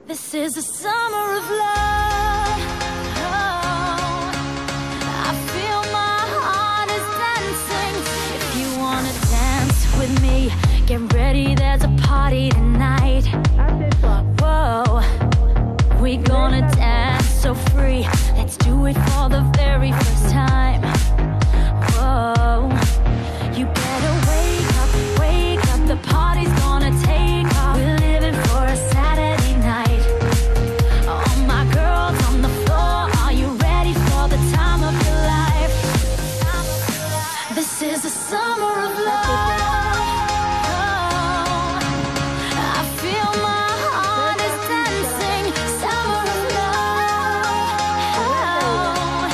This is the summer of love. Oh, I feel my heart is dancing. If you wanna dance with me, get ready, there's a party tonight. Whoa, we gonna dance so free. Let's do it for the very first time. Whoa, you better wake up, the party's gonna take off. We're living for a Saturday night. All my girls on the floor, are you ready for the time of your life? This is the summer of love. Oh, I feel my heart is dancing. Summer of love. Oh,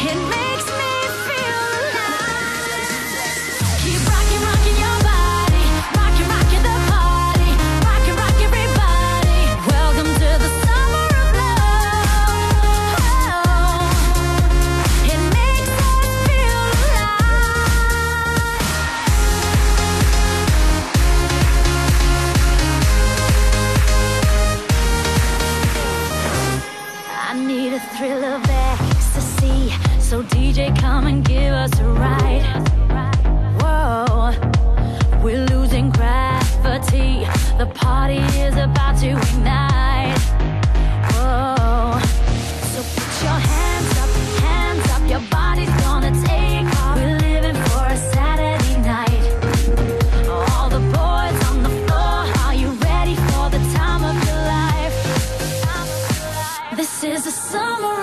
it makes me feel alive. Keep rocking, rocking your body. Rocking, rocking the party. Rocking, rock everybody. Welcome to the summer of love. Oh, it makes us feel alive. I need a thrill of ecstasy, so DJ, come and give us a ride. Whoa, we're losing gravity. The party is about to ignite. Whoa, so put your hands up, your body's gonna take off. We're living for a Saturday night. All the boys on the floor, are you ready for the time of your life? This is the summer